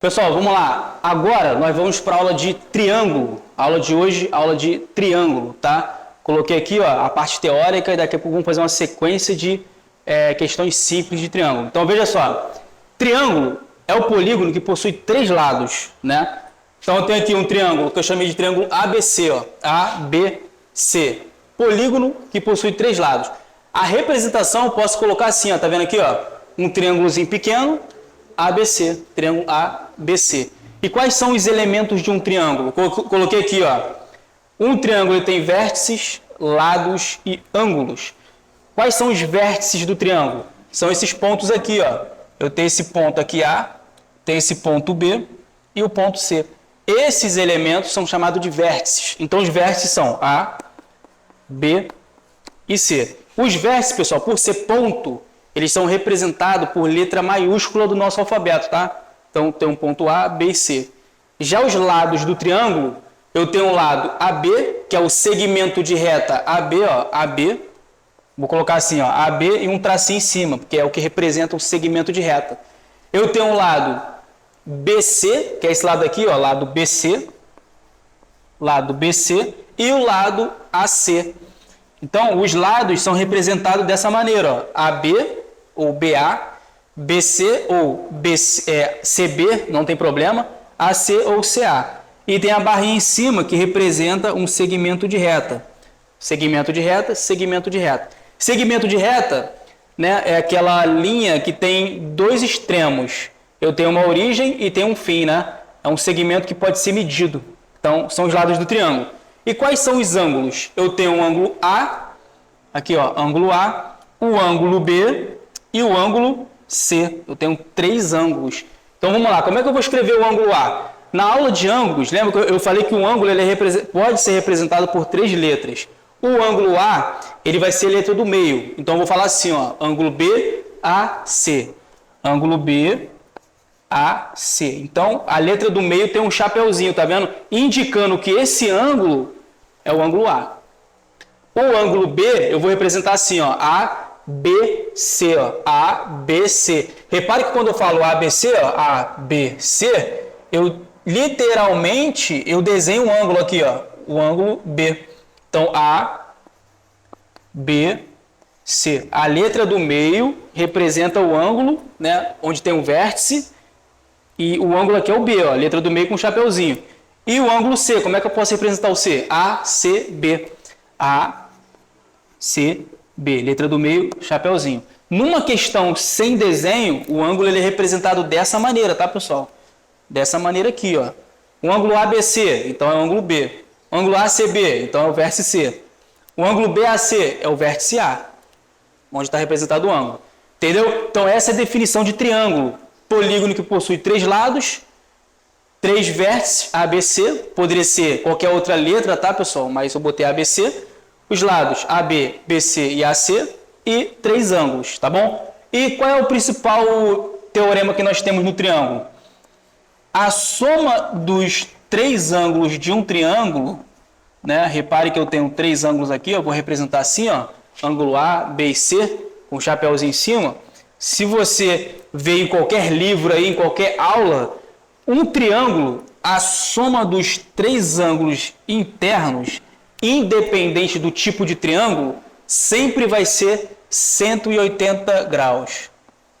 Pessoal, vamos lá. Agora nós vamos para a aula de triângulo. A aula de hoje, aula de triângulo, tá? Coloquei aqui ó, a parte teórica e daqui a pouco vamos fazer uma sequência de questões simples de triângulo. Então veja só, triângulo é o polígono que possui três lados, né? Então eu tenho aqui um triângulo que eu chamei de triângulo ABC, ó, ABC. Polígono que possui três lados. A representação eu posso colocar assim, ó, tá vendo aqui, ó, um triângulozinho pequeno, ABC, triângulo ABC. E quais são os elementos de um triângulo? Coloquei aqui, ó. Um triângulo tem vértices, lados e ângulos. Quais são os vértices do triângulo? São esses pontos aqui, ó. Eu tenho esse ponto aqui A, tenho esse ponto B e o ponto C. Esses elementos são chamados de vértices. Então os vértices são A, B e C. Os vértices, pessoal, por ser ponto, eles são representados por letra maiúscula do nosso alfabeto, tá? Então, tem um ponto A, B e C. Já os lados do triângulo, eu tenho um lado AB, que é o segmento de reta AB, ó, AB. Vou colocar assim, ó, AB e um tracinho em cima, porque é o que representa o segmento de reta. Eu tenho um lado BC, que é esse lado aqui, ó, lado BC, e o lado AC. Então, os lados são representados dessa maneira, ó, AB ou BA, BC ou CB, não tem problema, AC ou CA. E tem a barrinha em cima que representa um segmento de reta. Segmento de reta, segmento de reta. Segmento de reta, né, é aquela linha que tem dois extremos. Eu tenho uma origem e tenho um fim, né? É um segmento que pode ser medido. Então, são os lados do triângulo. E quais são os ângulos? Eu tenho um ângulo A, aqui ó, ângulo A, o ângulo B e o ângulo C. Eu tenho três ângulos. Então vamos lá, como é que eu vou escrever o ângulo A? Na aula de ângulos, lembra que eu falei que o ângulo ele pode ser representado por três letras. O ângulo A, ele vai ser a letra do meio. Então eu vou falar assim, ó, ângulo B, A, C. Ângulo B, A, C. Então, a letra do meio tem um chapeuzinho, tá vendo? Indicando que esse ângulo é o ângulo A. O ângulo B, eu vou representar assim, ó, ABC, ó, ABC. Repare que quando eu falo ABC, ó, ABC, eu literalmente eu desenho um ângulo aqui, ó, o ângulo B. Então, A, B, C. A letra do meio representa o ângulo, né, onde tem um vértice. E o ângulo aqui é o B, ó, letra do meio com um chapeuzinho. E o ângulo C, como é que eu posso representar o C? A, C, B. A, C, B. Letra do meio, chapeuzinho. Numa questão sem desenho, o ângulo ele é representado dessa maneira, tá, pessoal? Dessa maneira aqui, ó. O ângulo ABC, então é o ângulo B. O ângulo ACB, então é o vértice C. O ângulo BAC é o vértice A, onde está representado o ângulo. Entendeu? Então essa é a definição de triângulo. Polígono que possui três lados, três vértices, ABC, poderia ser qualquer outra letra, tá, pessoal? Mas eu botei ABC, os lados AB, BC e AC e três ângulos, tá bom? E qual é o principal teorema que nós temos no triângulo? A soma dos três ângulos de um triângulo, né? Repare que eu tenho três ângulos aqui, eu vou representar assim, ó, ângulo A, B e C, com um chapéuzinho em cima. Se você vê em qualquer livro aí, em qualquer aula, um triângulo, a soma dos três ângulos internos, independente do tipo de triângulo, sempre vai ser 180 graus,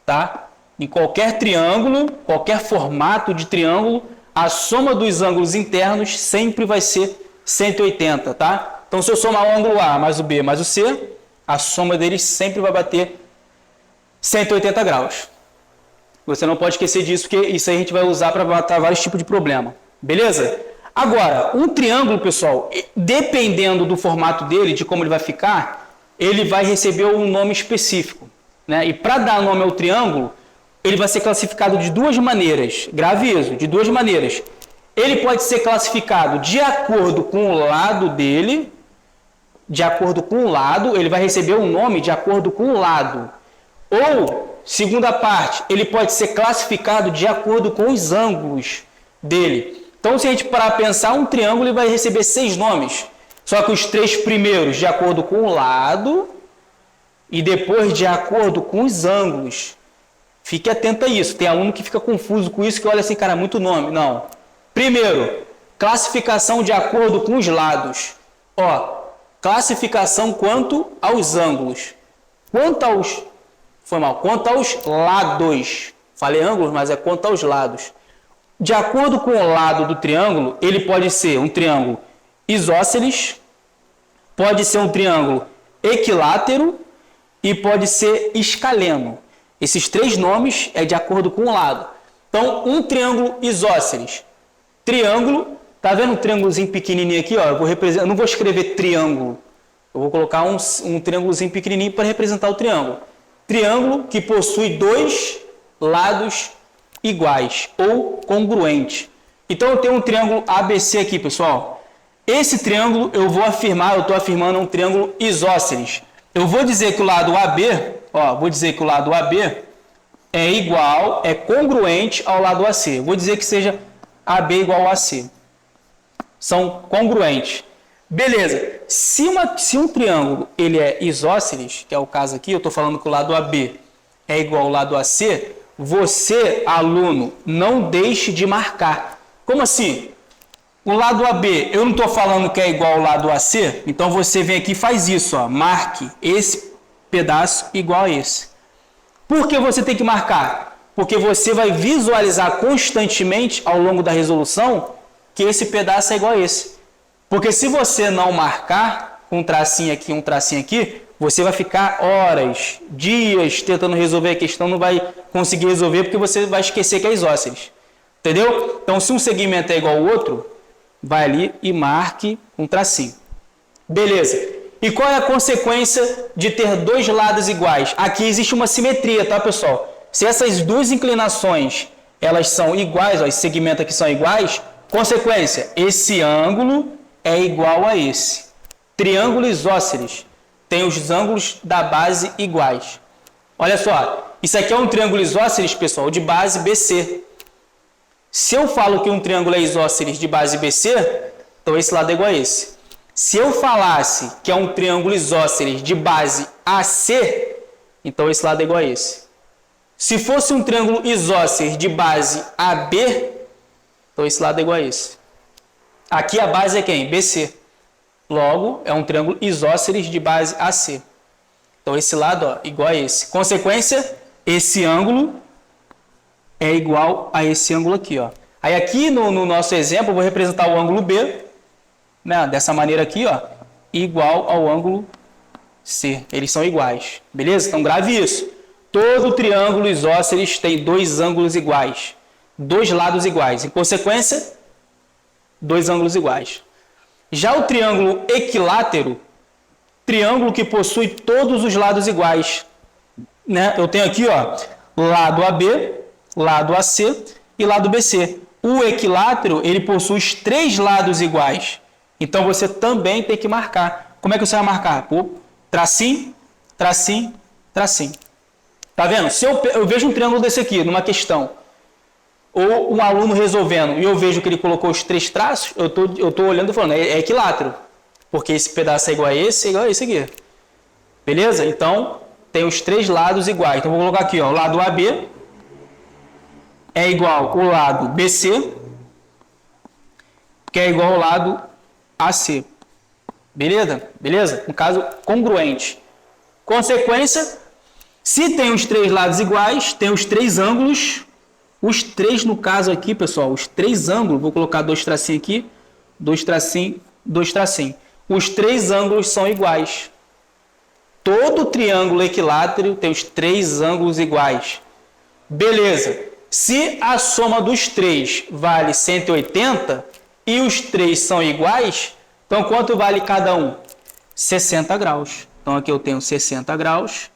tá? Em qualquer triângulo, qualquer formato de triângulo, a soma dos ângulos internos sempre vai ser 180, tá? Então, se eu somar o ângulo A mais o B mais o C, a soma deles sempre vai bater 180 graus. Você não pode esquecer disso, porque isso aí a gente vai usar para matar vários tipos de problema. Beleza? Agora, um triângulo, pessoal, dependendo do formato dele, de como ele vai ficar, ele vai receber um nome específico, né? E para dar nome ao triângulo, ele vai ser classificado de duas maneiras. Grave isso, de duas maneiras. Ele pode ser classificado de acordo com o lado dele, de acordo com o lado, ele vai receber um nome de acordo com o lado. Ou, segunda parte, ele pode ser classificado de acordo com os ângulos dele. Então, se a gente parar a pensar, um triângulo ele vai receber 6 nomes. Só que os 3 primeiros de acordo com o lado e depois de acordo com os ângulos. Fique atento a isso. Tem aluno que fica confuso com isso, que olha assim, cara, muito nome. Não. Primeiro, classificação de acordo com os lados. Ó, classificação quanto aos ângulos. Quanto aos lados. Falei ângulos, mas é quanto aos lados. De acordo com o lado do triângulo, ele pode ser um triângulo isósceles, pode ser um triângulo equilátero e pode ser escaleno. Esses três nomes é de acordo com o lado. Então, um triângulo isósceles. Triângulo, tá vendo um triângulozinho pequenininho aqui? Ó, eu não vou escrever triângulo. Eu vou colocar um triângulozinho pequenininho para representar o triângulo. Triângulo que possui dois lados iguais ou congruentes. Então, eu tenho um triângulo ABC aqui, pessoal. Esse triângulo eu estou afirmando um triângulo isósceles. Eu vou dizer que o lado AB, é igual, é congruente ao lado AC. Eu vou dizer que seja AB igual a AC. São congruentes. Beleza. Se um triângulo ele é isósceles, que é o caso aqui, eu estou falando que o lado AB é igual ao lado AC, você, aluno, não deixe de marcar. Como assim? O lado AB, eu não estou falando que é igual ao lado AC, então você vem aqui e faz isso, ó, marque esse pedaço igual a esse. Por que você tem que marcar? Porque você vai visualizar constantemente ao longo da resolução que esse pedaço é igual a esse. Porque se você não marcar um tracinho aqui, você vai ficar horas, dias tentando resolver a questão, não vai conseguir resolver porque você vai esquecer que é isósceles. Entendeu? Então, se um segmento é igual ao outro, vai ali e marque um tracinho. Beleza. E qual é a consequência de ter dois lados iguais? Aqui existe uma simetria, tá, pessoal? Se essas duas inclinações, elas são iguais, ó, esse segmento aqui são iguais, consequência, esse ângulo é igual a esse. Triângulo isósceles tem os ângulos da base iguais. Olha só, isso aqui é um triângulo isósceles, pessoal, de base BC. Se eu falo que um triângulo é isósceles de base BC, então esse lado é igual a esse. Se eu falasse que é um triângulo isósceles de base AC, então esse lado é igual a esse. Se fosse um triângulo isósceles de base AB, então esse lado é igual a esse. Aqui a base é quem? BC. Logo, é um triângulo isósceles de base AC. Então esse lado, ó, igual a esse. Consequência, esse ângulo é igual a esse ângulo aqui, ó. Aí aqui no nosso exemplo, eu vou representar o ângulo B, né, dessa maneira aqui, ó, igual ao ângulo C. Eles são iguais, beleza? Então grave isso. Todo triângulo isósceles tem dois ângulos iguais, dois lados iguais. Em consequência, dois ângulos iguais. Já o triângulo equilátero, triângulo que possui todos os lados iguais, né? Eu tenho aqui, ó, lado AB, lado AC e lado BC. O equilátero, ele possui os três lados iguais. Então, você também tem que marcar. Como é que você vai marcar? Por tracinho, tracinho, tracinho. Tá vendo? Se eu vejo um triângulo desse aqui, numa questão, ou um aluno resolvendo, e eu vejo que ele colocou os três traços, eu tô olhando e falando, é equilátero. Porque esse pedaço é igual a esse aqui. Beleza? Então, tem os três lados iguais. Então, vou colocar aqui, ó, o lado AB é igual ao lado BC, que é igual ao lado AC. Beleza? Beleza? No caso, congruente. Consequência, se tem os três lados iguais, tem os três ângulos. Os três, no caso aqui, pessoal, os três ângulos, vou colocar dois tracinhos aqui, dois tracinhos, dois tracinhos. Os três ângulos são iguais. Todo triângulo equilátero tem os três ângulos iguais. Beleza. Se a soma dos três vale 180 e os três são iguais, então quanto vale cada um? 60 graus. Então aqui eu tenho 60 graus,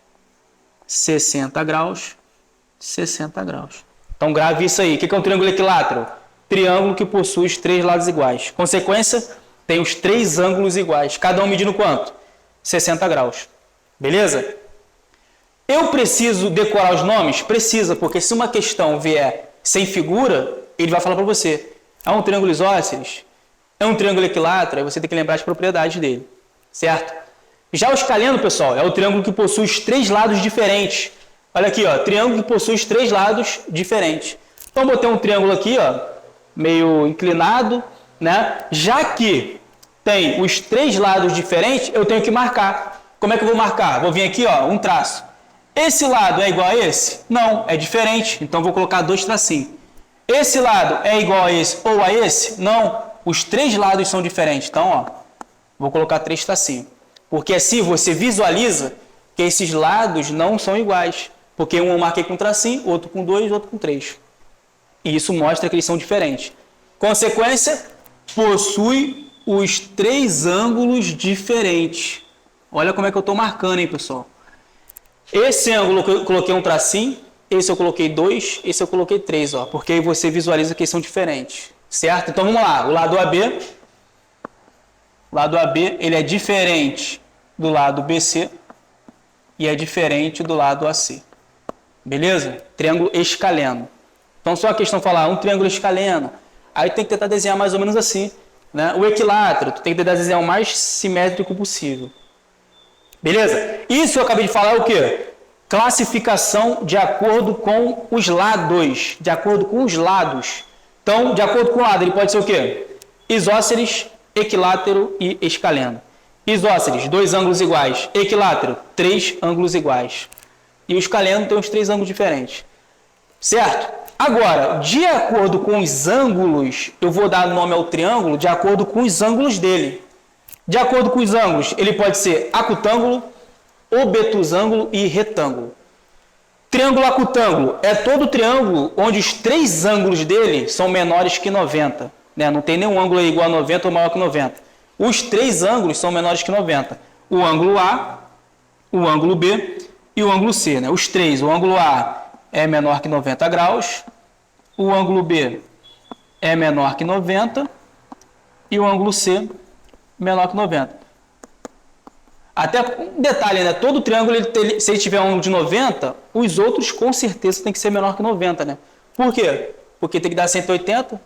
60 graus, 60 graus. Então grave isso aí. O que é um triângulo equilátero? Triângulo que possui os três lados iguais. Consequência, tem os três ângulos iguais. Cada um medindo quanto? 60 graus. Beleza? Eu preciso decorar os nomes? Precisa, porque se uma questão vier sem figura, ele vai falar para você. É um triângulo isósceles? É um triângulo equilátero? Aí você tem que lembrar as propriedades dele. Certo? Já o escaleno, pessoal, é o triângulo que possui os três lados diferentes. Olha aqui, ó, triângulo que possui os três lados diferentes. Então, botei um triângulo aqui, ó, meio inclinado, né? Já que tem os três lados diferentes, eu tenho que marcar. Como é que eu vou marcar? Vou vir aqui, ó, um traço. Esse lado é igual a esse? Não, é diferente. Então, vou colocar dois tracinhos. Esse lado é igual a esse ou a esse? Não, os três lados são diferentes. Então, ó, vou colocar três tracinhos. Porque assim você visualiza que esses lados não são iguais. Porque um eu marquei com tracinho, outro com 2, outro com 3. E isso mostra que eles são diferentes. Consequência, possui os três ângulos diferentes. Olha como é que eu estou marcando, hein, pessoal? Esse ângulo eu coloquei um tracinho, esse eu coloquei 2, esse eu coloquei 3, ó, porque aí você visualiza que eles são diferentes. Certo? Então vamos lá. O lado AB, ele é diferente do lado BC e é diferente do lado AC. Beleza? Triângulo escaleno. Então, só a questão de falar um triângulo escaleno, aí tem que tentar desenhar mais ou menos assim. Né? O equilátero, tu tem que tentar desenhar o mais simétrico possível. Beleza? Isso eu acabei de falar é o quê? Classificação de acordo com os lados. De acordo com os lados. Então, de acordo com o lado, ele pode ser o quê? Isósceles, equilátero e escaleno. Isósceles, dois ângulos iguais. Equilátero, três ângulos iguais. E o escaleno tem os três ângulos diferentes. Certo? Agora, de acordo com os ângulos, eu vou dar nome ao triângulo de acordo com os ângulos dele. De acordo com os ângulos, ele pode ser acutângulo, obtusângulo e retângulo. Triângulo acutângulo é todo triângulo onde os três ângulos dele são menores que 90. Né? Não tem nenhum ângulo igual a 90 ou maior que 90. Os três ângulos são menores que 90. O ângulo A, o ângulo B e o ângulo C. Né? Os três, o ângulo A é menor que 90 graus, o ângulo B é menor que 90 e o ângulo C menor que 90. Até um detalhe, né? Todo triângulo, se ele tiver um ângulo de 90, os outros com certeza tem que ser menor que 90, né? Por quê? Porque tem que dar 180.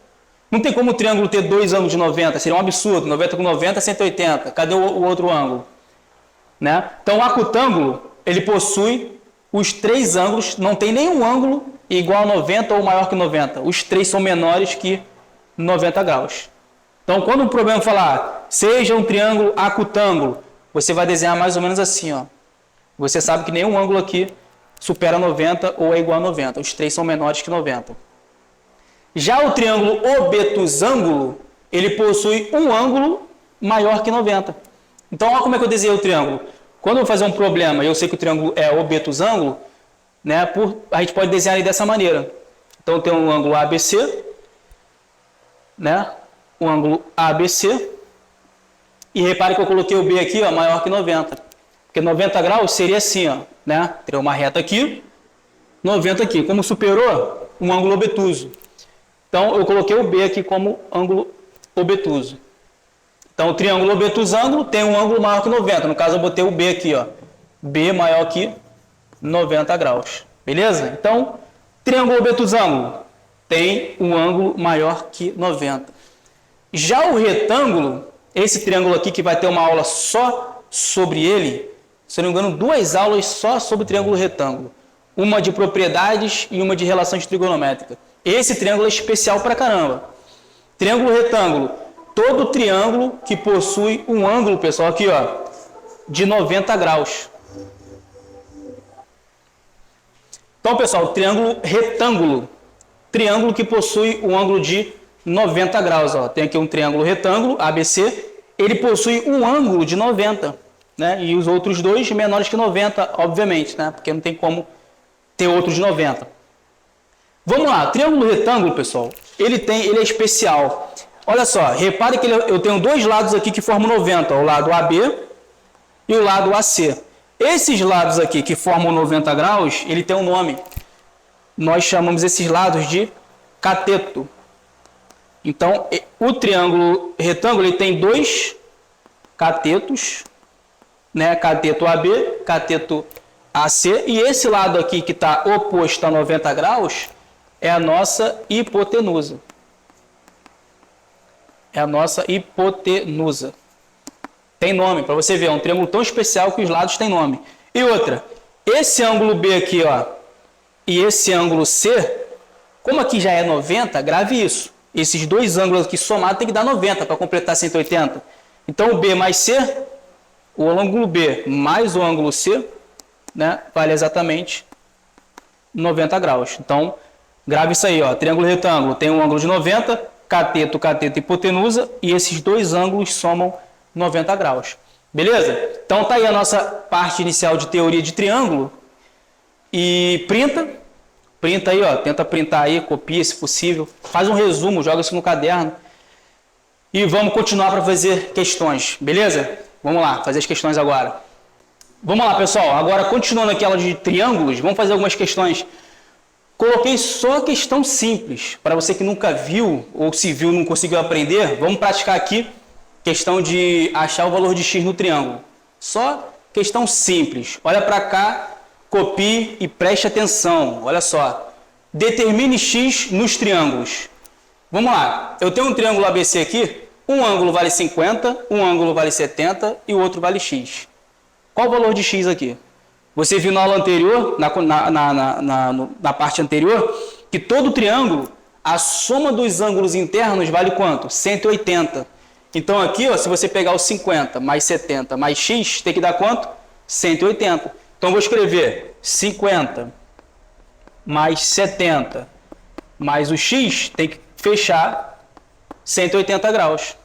Não tem como o triângulo ter dois ângulos de 90, seria um absurdo. 90 com 90, 180. Cadê o outro ângulo? Né? Então, o acutângulo, ele possui os três ângulos, não tem nenhum ângulo igual a 90 ou maior que 90. Os três são menores que 90 graus. Então, quando o problema falar, seja um triângulo acutângulo, você vai desenhar mais ou menos assim, ó. Você sabe que nenhum ângulo aqui supera 90 ou é igual a 90. Os três são menores que 90. Já o triângulo obtusângulo, ele possui um ângulo maior que 90. Então, olha como é que eu desenhei o triângulo. Quando eu vou fazer um problema e eu sei que o triângulo é obtusângulo, né, a gente pode desenhar ele dessa maneira. Então, tem um ângulo ABC, né, um ângulo ABC, e repare que eu coloquei o B aqui, ó, maior que 90. Porque 90 graus seria assim, ó, né? Teria uma reta aqui, 90 aqui. Como superou, um ângulo obtuso. Então, eu coloquei o B aqui como ângulo obtuso. Então, o triângulo obtusângulo tem um ângulo maior que 90. No caso, eu botei o B aqui, ó. B maior que 90 graus. Beleza? Então, triângulo obtusângulo tem um ângulo maior que 90. Já o retângulo, esse triângulo aqui que vai ter uma aula só sobre ele, se não me engano, 2 aulas só sobre o triângulo retângulo. Uma de propriedades e uma de relações trigonométricas. Esse triângulo é especial pra caramba. Triângulo retângulo. Todo triângulo que possui um ângulo, pessoal, aqui, ó, de 90 graus. Então, pessoal, triângulo retângulo. Triângulo que possui um ângulo de 90 graus. Ó. Tem aqui um triângulo retângulo, ABC. Ele possui um ângulo de 90. Né? E os outros dois menores que 90, obviamente, né? Porque não tem como ter outro de 90. Vamos lá. Triângulo retângulo, pessoal, ele é especial. Olha só, repare que eu tenho dois lados aqui que formam 90. Ó, o lado AB e o lado AC. Esses lados aqui que formam 90 graus, ele tem um nome. Nós chamamos esses lados de cateto. Então, o triângulo retângulo ele tem dois catetos, né? Cateto AB, cateto AC, e esse lado aqui que está oposto a 90 graus é a nossa hipotenusa. É a nossa hipotenusa. Tem nome, para você ver, é um triângulo tão especial que os lados têm nome. E outra, esse ângulo B aqui, ó, e esse ângulo C, como aqui já é 90, grave isso. Esses dois ângulos aqui somados tem que dar 90 para completar 180. Então, o B mais C, o ângulo B mais o ângulo C, né, vale exatamente 90 graus. Então, grave isso aí, ó. Triângulo retângulo tem um ângulo de 90, cateto, cateto, hipotenusa, e esses dois ângulos somam 90 graus. Beleza? Então, tá aí a nossa parte inicial de teoria de triângulo. E printa aí, ó. Tenta printar aí, copia se possível. Faz um resumo, joga isso no caderno. E vamos continuar para fazer questões, beleza? Vamos lá, fazer as questões agora. Vamos lá, pessoal. Agora, continuando aquela de triângulos, vamos fazer algumas questões. Coloquei só questão simples. Para você que nunca viu, ou se viu e não conseguiu aprender, vamos praticar aqui questão de achar o valor de x no triângulo. Só questão simples. Olha para cá, copie e preste atenção. Olha só. Determine x nos triângulos. Vamos lá. Eu tenho um triângulo ABC aqui. Um ângulo vale 50, um ângulo vale 70 e o outro vale x. Qual o valor de x aqui? Você viu na aula anterior, na parte anterior, que todo triângulo, a soma dos ângulos internos vale quanto? 180. Então aqui, ó, se você pegar o 50 mais 70 mais x, tem que dar quanto? 180. Então eu vou escrever 50 mais 70 mais o x, tem que fechar 180 graus.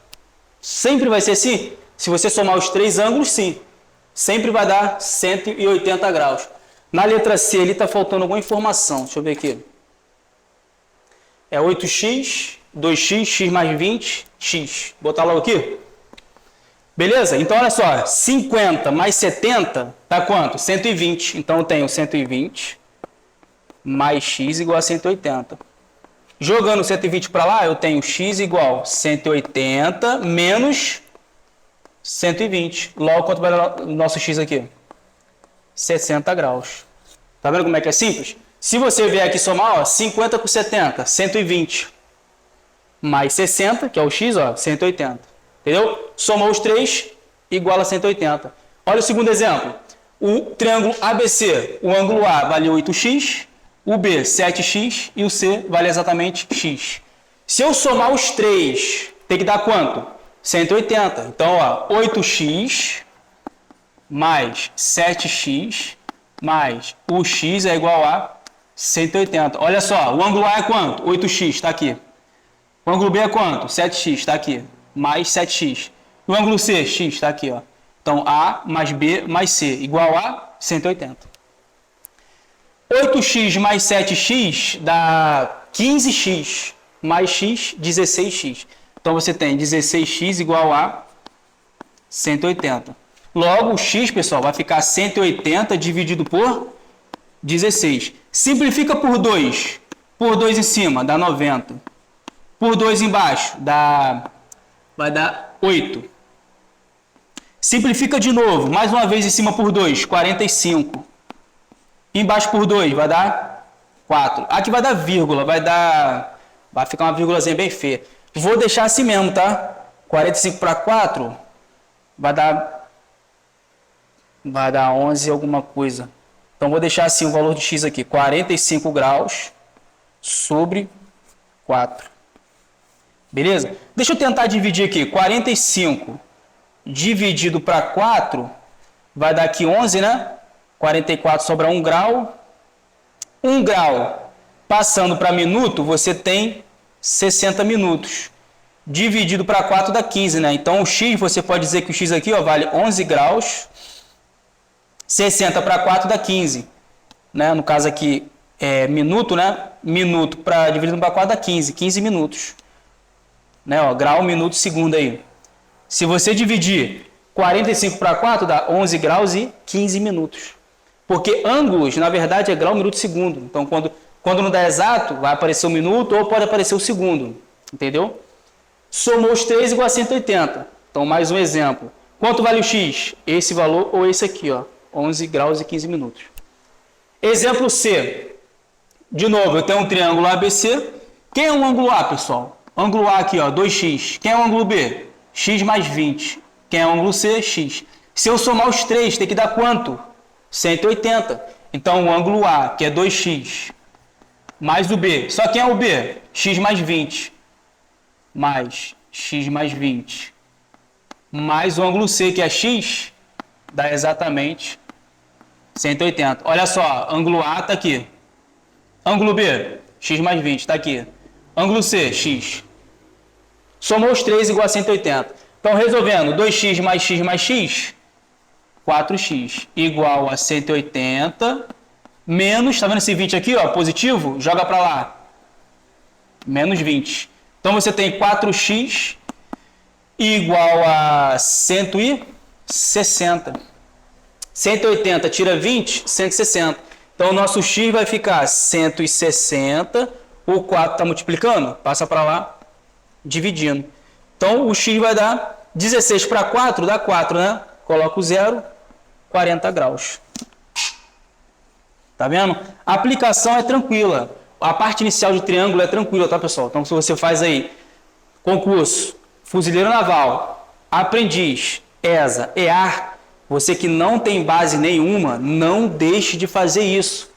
Sempre vai ser assim? Se você somar os três ângulos, sim. Sempre vai dar 180 graus. Na letra C, ali está faltando alguma informação. Deixa eu ver aqui. É 8x, 2x, x mais 20, x. Vou botar logo aqui. Beleza? Então, olha só. 50 mais 70 dá quanto? 120. Então, eu tenho 120 mais x igual a 180. Jogando 120 para lá, eu tenho x igual a 180 menos 120. Logo, quanto vai dar o nosso x aqui? 60 graus. Tá vendo como é que é simples? Se você vier aqui somar, ó, 50 por 70, 120. Mais 60, que é o x, ó, 180. Entendeu? Somou os três, igual a 180. Olha o segundo exemplo. O triângulo ABC, o ângulo A vale 8x, o B 7x e o C vale exatamente x. Se eu somar os três, tem que dar quanto? 180. Então, ó, 8x mais 7x mais o x é igual a 180. Olha só, o ângulo A é quanto? 8x, está aqui. O ângulo B é quanto? 7x, está aqui. Mais 7x. E o ângulo C, x, está aqui, ó. Então, A mais B mais C igual a 180. 8x mais 7x dá 15x mais x, 16x. Então, você tem 16x igual a 180. Logo, o x, pessoal, vai ficar 180 dividido por 16. Simplifica por 2. Por 2 em cima, dá 90. Por 2 embaixo, vai dar 8. Simplifica de novo. Mais uma vez em cima por 2, 45. Embaixo por 2, vai dar 4. Aqui vai dar vírgula, vai ficar uma vírgulazinha bem feia. Vou deixar assim mesmo, tá? 45 para 4 vai dar 11 alguma coisa. Então, vou deixar assim o valor de x aqui, 45 graus sobre 4. Beleza? Deixa eu tentar dividir aqui. 45 dividido para 4 vai dar aqui 11, né? 44 sobra 1 grau. 1 grau passando para minuto, você tem 60 minutos. Dividido para 4 dá 15, né? Então, o x, você pode dizer que o x aqui, ó, vale 11 graus. 60 para 4 dá 15. Né? No caso aqui, é minuto, né? Minuto dividido para 4 dá 15. 15 minutos. Né? Ó, grau, minuto, segundo aí. Se você dividir 45 para 4, dá 11 graus e 15 minutos. Porque ângulos, na verdade, é grau, minuto, segundo. Então, quando não dá exato, vai aparecer o minuto ou pode aparecer o segundo. Entendeu? Somou os 3 igual a 180. Então, mais um exemplo. Quanto vale o x? Esse valor ou esse aqui, ó. 11 graus e 15 minutos. Exemplo C. De novo, eu tenho um triângulo ABC. Quem é o ângulo A, pessoal? Ângulo A aqui, ó, 2x. Quem é o ângulo B? X mais 20. Quem é o ângulo C? X. Se eu somar os três, tem que dar quanto? 180. Então, o ângulo A, que é 2x, mais o B. Só quem é o B? X mais 20. Mais x mais 20. Mais o ângulo C, que é x, dá exatamente 180. Olha só, ângulo A está aqui. Ângulo B, x mais 20, está aqui. Ângulo C, x. Somou os três igual a 180. Então, resolvendo, 2x mais x, 4x, igual a 180, menos, tá vendo esse 20 aqui, ó, positivo? Joga para lá. Menos 20. Então, você tem 4x igual a 160. 180 tira 20, 160. Então, o nosso x vai ficar 160. O 4 está multiplicando? Passa para lá, dividindo. Então, o x vai dar 16 para 4, dá 4, né? Coloca o 0, 40 graus. Tá vendo? A aplicação é tranquila. A parte inicial de triângulo é tranquila, tá, pessoal? Então, se você faz aí concurso, fuzileiro naval, aprendiz, ESA, EAR, você que não tem base nenhuma, não deixe de fazer isso.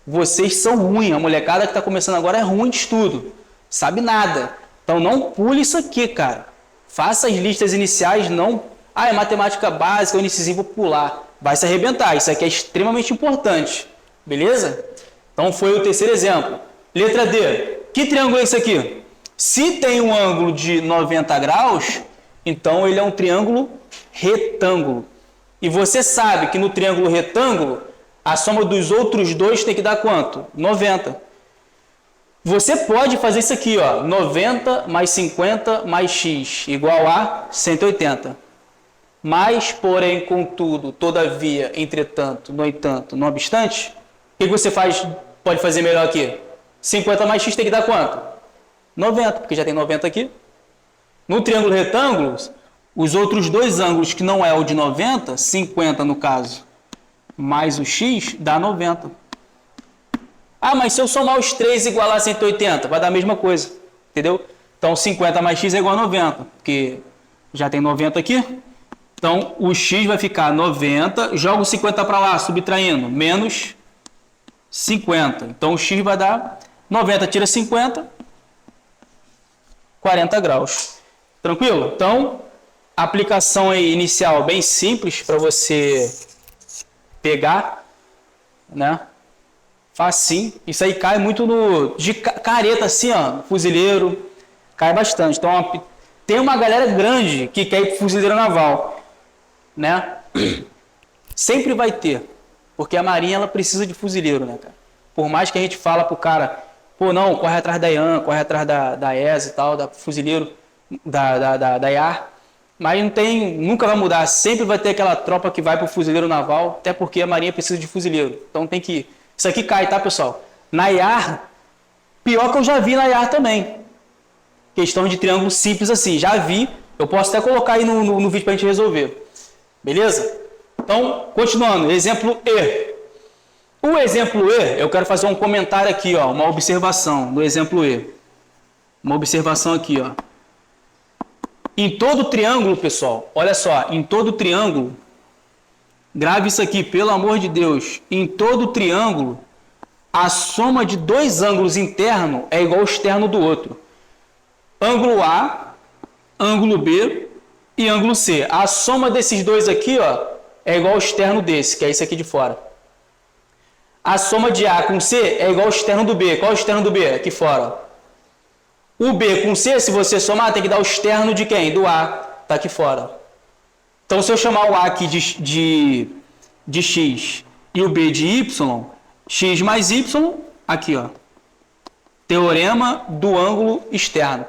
Vocês são ruins. A molecada que está começando agora é ruim de estudo. Sabe nada. Então, não pule isso aqui, cara. Faça as listas iniciais, não... Ah, é matemática básica, eu iniciozinho, vou pular. Vai se arrebentar. Isso aqui é extremamente importante. Beleza? Então, foi o terceiro exemplo. Letra D. Que triângulo é esse aqui? Se tem um ângulo de 90 graus, então ele é um triângulo retângulo. E você sabe que no triângulo retângulo, a soma dos outros dois tem que dar quanto? 90. Você pode fazer isso aqui, ó, 90 mais 50 mais x igual a 180. Mas, porém, contudo, todavia, entretanto, no entanto, não obstante, o que você faz, pode fazer melhor aqui? 50 mais x tem que dar quanto? 90, porque já tem 90 aqui. No triângulo retângulo, os outros dois ângulos que não é o de 90, 50 no caso, mais o x, dá 90. Ah, mas se eu somar os três e igualar a 180, vai dar a mesma coisa, entendeu? Então, 50 mais x é igual a 90, porque já tem 90 aqui. Então, o x vai ficar 90, joga o 50 para lá, subtraindo, menos 50. Então, o x vai dar 90, tira 50, 40 graus. Tranquilo? Então, a aplicação aí inicial bem simples para você pegar, né? Facinho. Isso aí cai muito de careta assim, ó, fuzileiro, cai bastante. Então, tem uma galera grande que quer ir pro fuzileiro naval, né? Sempre vai ter, porque a Marinha ela precisa de fuzileiro, né, cara? Por mais que a gente fala pro cara, pô, não, corre atrás da IAN, corre atrás da ESA e tal, da fuzileiro, da IAR, mas não tem, nunca vai mudar, sempre vai ter aquela tropa que vai pro fuzileiro naval, até porque a Marinha precisa de fuzileiro. Então tem que, isso aqui cai, tá, pessoal? Na IAR, pior que eu já vi na IAR também. Questão de triângulo simples assim, já vi, eu posso até colocar aí no vídeo pra gente resolver. Beleza? Então, continuando, exemplo E. O exemplo E, eu quero fazer um comentário aqui, ó, uma observação do exemplo E. Uma observação aqui, ó. Em todo triângulo, pessoal, olha só, em todo triângulo, grave isso aqui, pelo amor de Deus, em todo triângulo, a soma de dois ângulos internos é igual ao externo do outro. Ângulo A, ângulo B e ângulo C. A soma desses dois aqui, ó, é igual ao externo desse, que é esse aqui de fora. A soma de A com C é igual ao externo do B. Qual é o externo do B? Aqui fora. O B com C, se você somar, tem que dar o externo de quem? Do A. Tá aqui fora. Então, se eu chamar o A aqui de X e o B de Y, X mais Y, aqui, ó. Teorema do ângulo externo.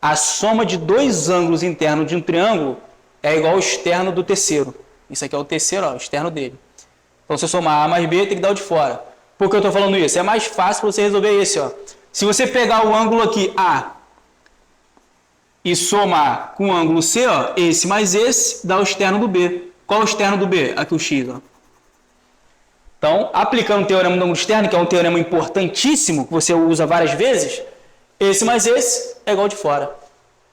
A soma de dois ângulos internos de um triângulo é igual ao externo do terceiro. Isso aqui é o terceiro, ó, o externo dele. Então, se eu somar A mais B, tem que dar o de fora. Por que eu estou falando isso? É mais fácil para você resolver esse, ó. Se você pegar o ângulo aqui A e somar com o ângulo C, ó, esse mais esse, dá o externo do B. Qual é o externo do B? Aqui o X, ó. Então, aplicando o teorema do ângulo externo, que é um teorema importantíssimo, que você usa várias vezes, esse mais esse é igual de fora.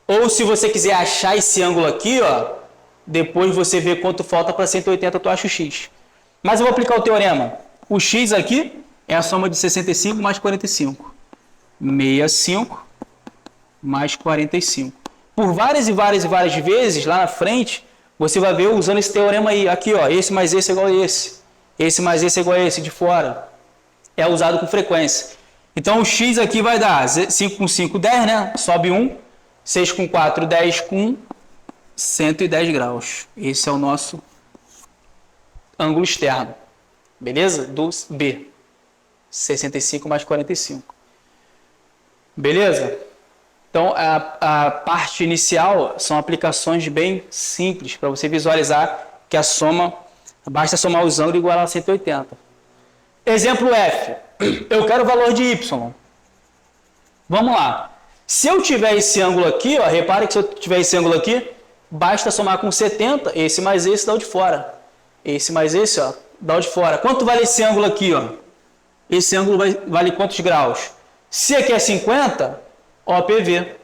Ou se você quiser achar esse ângulo aqui, ó, depois você vê quanto falta para 180, tu acha o X. Mas eu vou aplicar o teorema. O x aqui é a soma de 65 mais 45. 65 mais 45. Por várias e várias e várias vezes, lá na frente, você vai ver usando esse teorema aí. Aqui, ó, esse mais esse é igual a esse. Esse mais esse é igual a esse, de fora. É usado com frequência. Então, o x aqui vai dar 5 com 5, 10, né? Sobe 1. 6 com 4, 10 com 110 graus. Esse é o nosso ângulo externo. Beleza? Do B. 65 mais 45. Beleza? Então, a parte inicial são aplicações bem simples para você visualizar que a soma, basta somar os ângulos igual a 180. Exemplo F. Eu quero o valor de Y. Vamos lá. Se eu tiver esse ângulo aqui, ó, repare que se eu tiver esse ângulo aqui, basta somar com 70, esse mais esse dá o de fora. Esse mais esse, ó, dá o de fora. Quanto vale esse ângulo aqui, ó? Esse ângulo vale quantos graus? Se aqui é 50, OPV.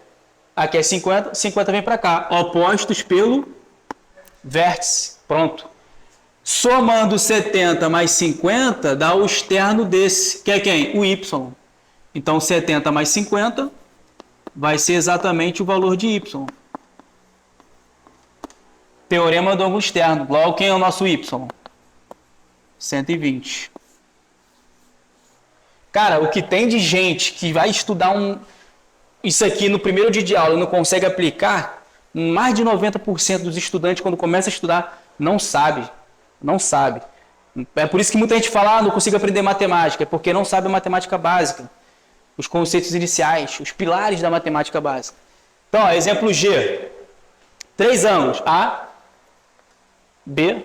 Aqui é 50, 50 vem para cá. Opostos pelo vértice. Pronto. Somando 70 mais 50, dá o externo desse, que é quem? O Y. Então, 70 mais 50 vai ser exatamente o valor de Y. Teorema do ângulo externo. Logo, quem é o nosso Y? 120. Cara, o que tem de gente que vai estudar isso aqui no primeiro dia de aula e não consegue aplicar, mais de 90% dos estudantes, quando começa a estudar, não sabe. Não sabe. É por isso que muita gente fala, não consigo aprender matemática, é porque não sabe a matemática básica, os conceitos iniciais, os pilares da matemática básica. Então, ó, exemplo G. 3 ângulos, A, B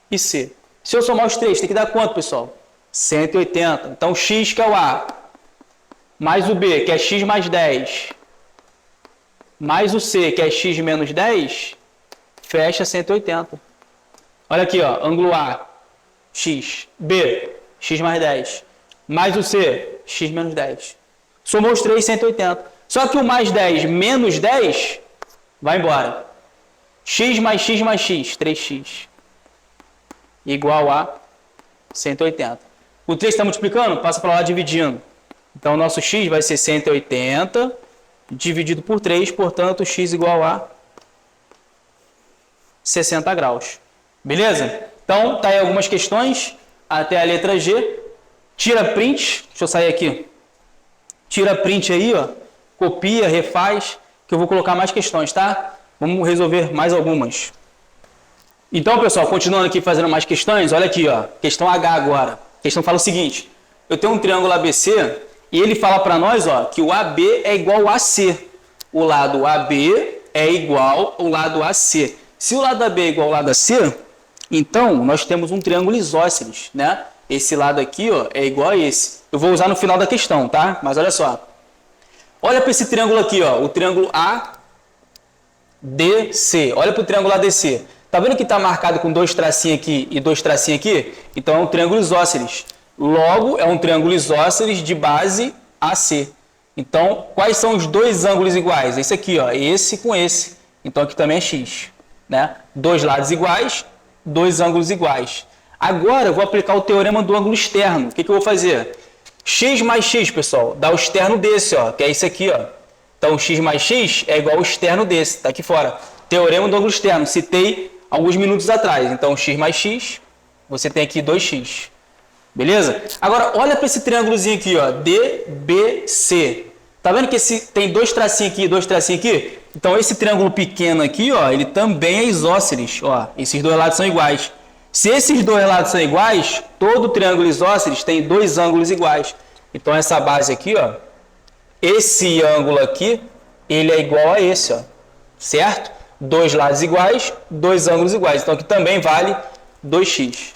e C. Se eu somar os três, tem que dar quanto, pessoal? 180. Então, x, que é o A, mais o B, que é x mais 10, mais o C, que é x menos 10, fecha 180. Olha aqui, ó, ângulo A, x, B, x mais 10, mais o C, x menos 10. Somou os três, 180. Só que o mais 10 menos 10 vai embora. X mais x mais x, 3x, igual a 180. O 3 está multiplicando? Passa para lá dividindo. Então, o nosso x vai ser 180 dividido por 3, portanto, x igual a 60 graus. Beleza? Então, tá aí algumas questões até a letra G. Tira print, deixa eu sair aqui. Tira print aí, ó. Copia, refaz, que eu vou colocar mais questões, tá? Vamos resolver mais algumas. Então, pessoal, continuando aqui fazendo mais questões, olha aqui, ó. Questão H agora. A questão fala o seguinte: eu tenho um triângulo ABC e ele fala para nós, ó, que o AB é igual a AC. O lado AB é igual ao lado AC. Se o lado AB é igual ao lado AC, então nós temos um triângulo isósceles, né? Esse lado aqui, ó, é igual a esse. Eu vou usar no final da questão, tá? Mas olha só. Olha para esse triângulo aqui, ó, o triângulo ADC. Olha para o triângulo ADC. Tá vendo que está marcado com 2 tracinhos aqui e 2 tracinhos aqui? Então é um triângulo isósceles. Logo, é um triângulo isósceles de base AC. Então, quais são os dois ângulos iguais? Esse aqui, ó, esse com esse. Então aqui também é X, né? 2 lados iguais, 2 ângulos iguais. Agora eu vou aplicar o teorema do ângulo externo. O que eu vou fazer? X mais X, pessoal, dá o externo desse, ó, que é esse aqui, ó. Então, X mais X é igual ao externo desse, tá aqui fora. Teorema do ângulo externo, citei alguns minutos atrás. Então, X mais X, você tem aqui 2X. Beleza? Agora, olha para esse triângulozinho aqui, ó, DBC. Tá vendo que tem 2 tracinhos aqui e 2 tracinhos aqui? Então, esse triângulo pequeno aqui, ó, ele também é isósceles. Ó, esses dois lados são iguais. Se esses dois lados são iguais, todo triângulo isósceles tem 2 ângulos iguais. Então, essa base aqui, ó, esse ângulo aqui, ele é igual a esse, ó, certo? 2 lados iguais, 2 ângulos iguais. Então, aqui também vale 2x.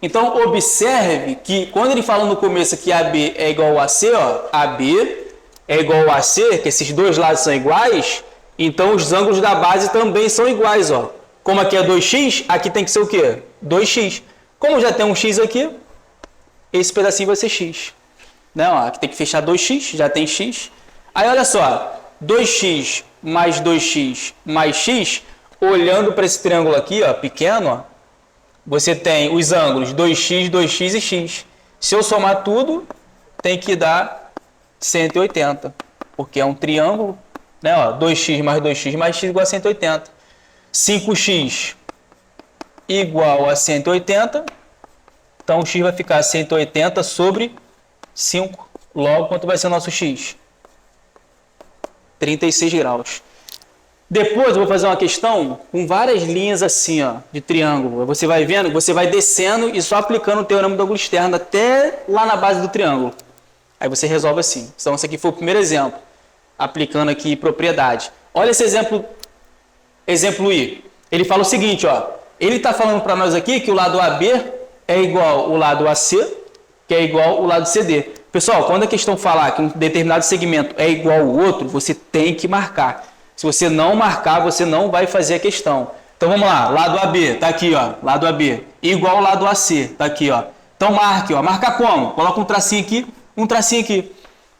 Então, observe que quando ele fala no começo que AB é igual a AC, ó, AB é igual a AC, que esses dois lados são iguais, então os ângulos da base também são iguais, ó. Como aqui é 2x, aqui tem que ser o quê? 2x. Como já tem um x aqui, esse pedacinho vai ser x. Né? Ó, aqui tem que fechar 2x, já tem x. Aí, olha só, 2x mais 2x mais x, olhando para esse triângulo aqui, ó, pequeno, ó, você tem os ângulos 2x, 2x e x. Se eu somar tudo, tem que dar 180, porque é um triângulo, né? Ó, 2x mais 2x mais x igual a 180. 5x igual a 180, então o x vai ficar 180 sobre 5. Logo, quanto vai ser o nosso x? 36 graus. Depois eu vou fazer uma questão com várias linhas assim, ó, de triângulo. Você vai vendo, você vai descendo e só aplicando o teorema do ângulo externo até lá na base do triângulo. Aí você resolve assim. Então, esse aqui foi o primeiro exemplo, aplicando aqui propriedade. Olha esse exemplo I. Ele fala o seguinte, ó. Ele está falando para nós aqui que o lado AB é igual ao lado AC, que é igual ao lado CD. Pessoal, quando a questão falar que um determinado segmento é igual ao outro, você tem que marcar. Se você não marcar, você não vai fazer a questão. Então vamos lá, lado AB, tá aqui, ó, lado AB, igual ao lado AC, tá aqui, ó. Então marque, ó, marcar como? Coloca um tracinho aqui,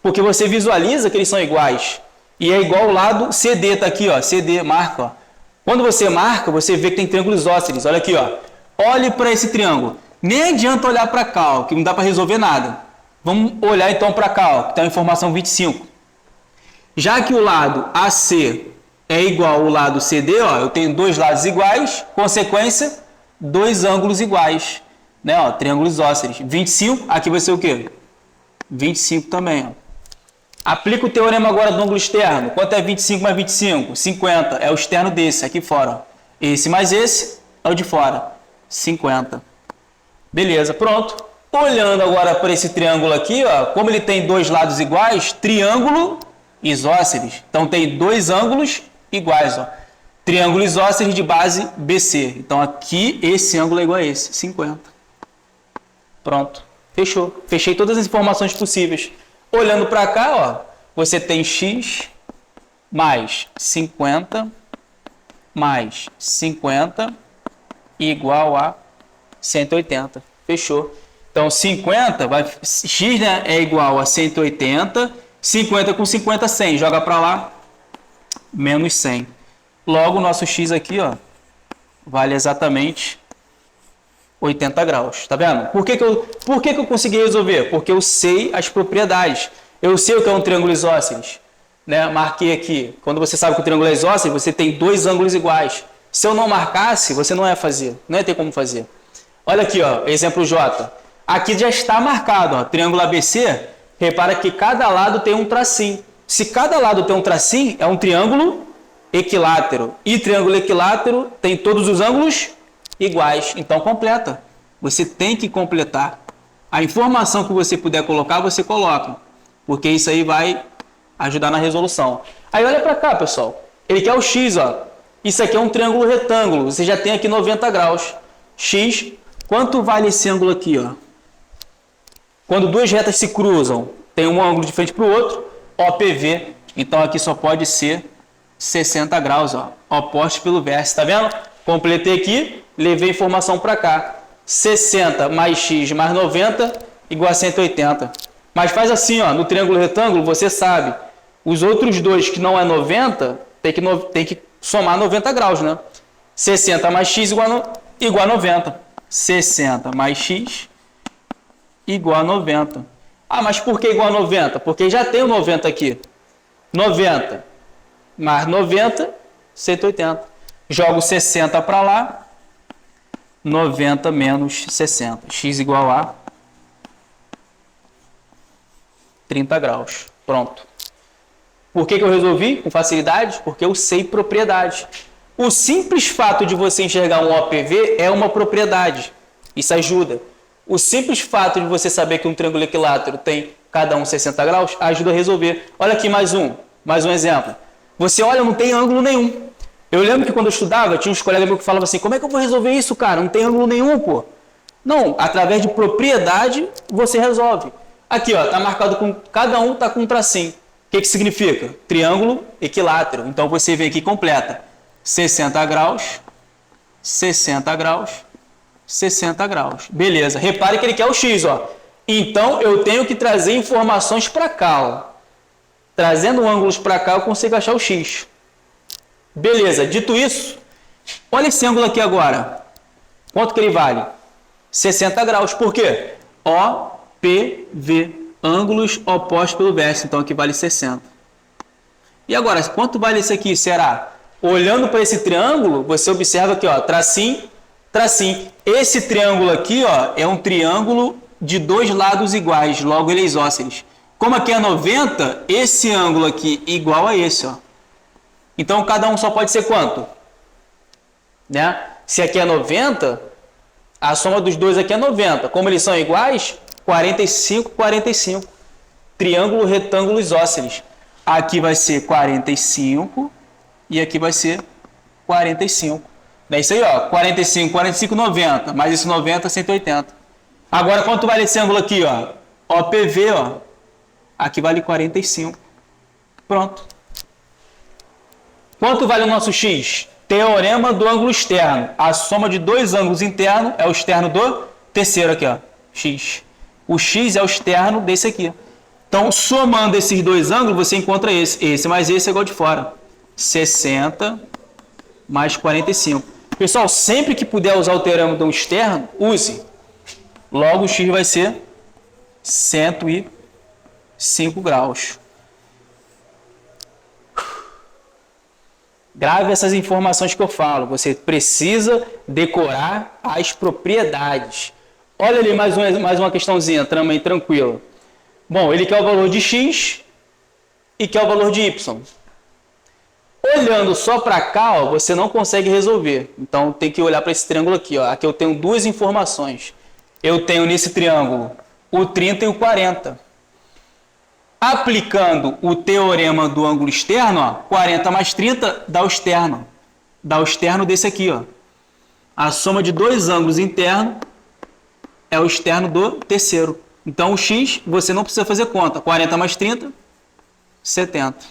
porque você visualiza que eles são iguais. E é igual ao lado CD, tá aqui, ó, CD, marca, ó. Quando você marca, você vê que tem triângulos isósceles, olha aqui, ó. Olhe para esse triângulo. Nem adianta olhar para cá, ó, que não dá para resolver nada. Vamos olhar então para cá, ó, que está a informação 25. Já que o lado AC é igual ao lado CD, ó, eu tenho dois lados iguais, consequência, dois ângulos iguais, né, ó, triângulos isósceles. 25, aqui vai ser o quê? 25 também, ó. Aplica o teorema agora do ângulo externo. Quanto é 25 mais 25? 50. É o externo desse, aqui fora, ó. Esse mais esse é o de fora. 50. Beleza, pronto. Olhando agora para esse triângulo aqui, ó, como ele tem dois lados iguais, triângulo isósceles. Então tem dois ângulos iguais, ó. Triângulo isósceles de base BC. Então aqui esse ângulo é igual a esse, 50. Pronto. Fechou. Fechei todas as informações possíveis. Olhando para cá, ó, você tem x mais 50 mais 50 igual a 180. Fechou. Então 50 vai x, né, é igual a 180. 50 com 50, 100. Joga para lá, menos 100. Logo, o nosso x aqui, ó, vale exatamente 80 graus. Tá vendo? Por que eu consegui resolver? Porque eu sei as propriedades. Eu sei o que é um triângulo isósceles. Né? Marquei aqui. Quando você sabe que o triângulo é isósceles, você tem dois ângulos iguais. Se eu não marcasse, você não ia fazer. Não ia ter como fazer. Olha aqui, ó, exemplo J. Aqui já está marcado, ó, triângulo ABC. Repara que cada lado tem um tracinho. Se cada lado tem um tracinho, é um triângulo equilátero. E triângulo equilátero tem todos os ângulos iguais. Então, completa. Você tem que completar. A informação que você puder colocar, você coloca. Porque isso aí vai ajudar na resolução. Aí, olha para cá, pessoal. Ele quer o x, ó. Isso aqui é um triângulo retângulo. Você já tem aqui 90 graus. X, quanto vale esse ângulo aqui, ó? Quando duas retas se cruzam, tem um ângulo de frente para o outro, OPV. Então, aqui só pode ser 60 graus, ó. Opostos pelo vértice, tá vendo? Completei aqui, levei a informação para cá. 60 mais x mais 90 igual a 180. Mas faz assim, ó, no triângulo retângulo, você sabe, os outros dois que não é 90, tem que somar 90 graus, né? 60 mais x igual a 90. 60 mais x igual a 90. Ah, mas por que igual a 90? Porque já tem o 90 aqui. 90 mais 90, 180. Jogo 60 para lá, 90 menos 60. X igual a 30 graus. Pronto. Por que eu resolvi com facilidade? Porque eu sei propriedade. O simples fato de você enxergar um OPV é uma propriedade. Isso ajuda. O simples fato de você saber que um triângulo equilátero tem cada um 60 graus ajuda a resolver. Olha aqui mais um exemplo. Você olha, não tem ângulo nenhum. Eu lembro que quando eu estudava, tinha uns colegas meus que falavam assim, como é que eu vou resolver isso, cara? Não tem ângulo nenhum, pô. Não, através de propriedade, você resolve. Aqui, ó, tá marcado com... Cada um tá com um tracinho. O que significa? Triângulo equilátero. Então, você vem aqui e completa. 60 graus, 60 graus, 60 graus. Beleza. Repare que ele quer o x, ó. Então, eu tenho que trazer informações para cá, ó. Trazendo ângulos para cá, eu consigo achar o x. Beleza. Dito isso, olha esse ângulo aqui agora. Quanto que ele vale? 60 graus. Por quê? OPV. PV. Ângulos opostos pelo vértice. Então, aqui vale 60. E agora, quanto vale isso aqui? Será? Olhando para esse triângulo, você observa aqui, ó, tracinho, tracinho. Esse triângulo aqui, ó, é um triângulo de dois lados iguais, logo ele é isósceles. Como aqui é 90, esse ângulo aqui igual a esse, ó. Então, cada um só pode ser quanto? Né? Se aqui é 90, a soma dos dois aqui é 90. Como eles são iguais, 45, 45. Triângulo retângulo isósceles. Aqui vai ser 45 e aqui vai ser 45. É isso aí, ó. 45, 45, 90. Mais esse 90, 180. Agora, quanto vale esse ângulo aqui, ó? OPV, ó. Aqui vale 45. Pronto. Quanto vale o nosso X? Teorema do ângulo externo. A soma de dois ângulos internos é o externo do terceiro aqui, ó. X. O X é o externo desse aqui. Então, somando esses dois ângulos, você encontra esse. Esse mais esse é igual de fora. 60 mais 45. Pessoal, sempre que puder usar o teorema do externo, use. Logo, o X vai ser 105 graus. Grave essas informações que eu falo. Você precisa decorar as propriedades. Olha ali mais uma questãozinha, também tranquila. Bom, ele quer o valor de x e quer o valor de y. Olhando só para cá, ó, você não consegue resolver. Então, tem que olhar para esse triângulo aqui. Ó. Aqui eu tenho duas informações. Eu tenho nesse triângulo o 30 e o 40. Aplicando o teorema do ângulo externo, ó, 40 mais 30 dá o externo. Dá o externo desse aqui. Ó. A soma de dois ângulos internos é o externo do terceiro. Então, o x, você não precisa fazer conta. 40 mais 30, 70.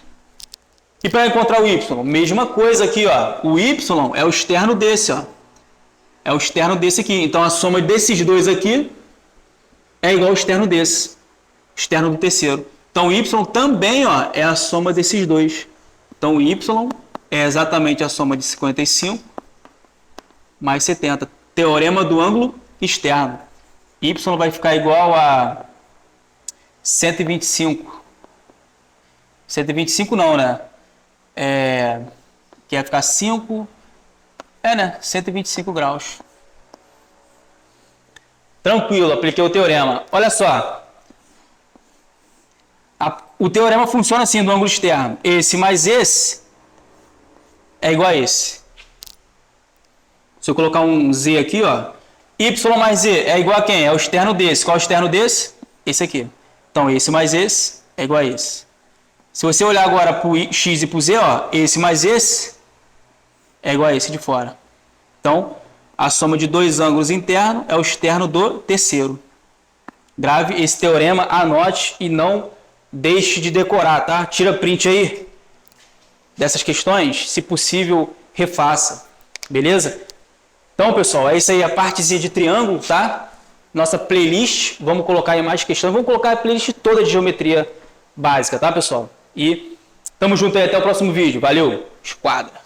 E para encontrar o y? Mesma coisa aqui, ó. O y é o externo desse, ó. É o externo desse aqui. Então, a soma desses dois aqui é igual ao externo desse. Externo do terceiro. Então, o y também, ó, é a soma desses dois. Então, o y é exatamente a soma de 55 mais 70. Teorema do ângulo externo. Y vai ficar igual a 125. 125 não, né? Que vai ficar 5. Né? 125 graus. Tranquilo, apliquei o teorema. Olha só. O teorema funciona assim, do ângulo externo. Esse mais esse é igual a esse. Se eu colocar um Z aqui, ó. Y mais Z é igual a quem? É o externo desse. Qual é o externo desse? Esse aqui. Então, esse mais esse é igual a esse. Se você olhar agora para o X e para o Z, ó, esse mais esse é igual a esse de fora. Então, a soma de dois ângulos internos é o externo do terceiro. Grave esse teorema, anote e não deixe de decorar, tá? Tira print aí dessas questões. Se possível, refaça. Beleza? Então, pessoal, é isso aí, a partezinha de triângulo, tá? Nossa playlist, vamos colocar aí mais questões, vamos colocar a playlist toda de geometria básica, tá, pessoal? E tamo junto aí, até o próximo vídeo. Valeu, esquadra!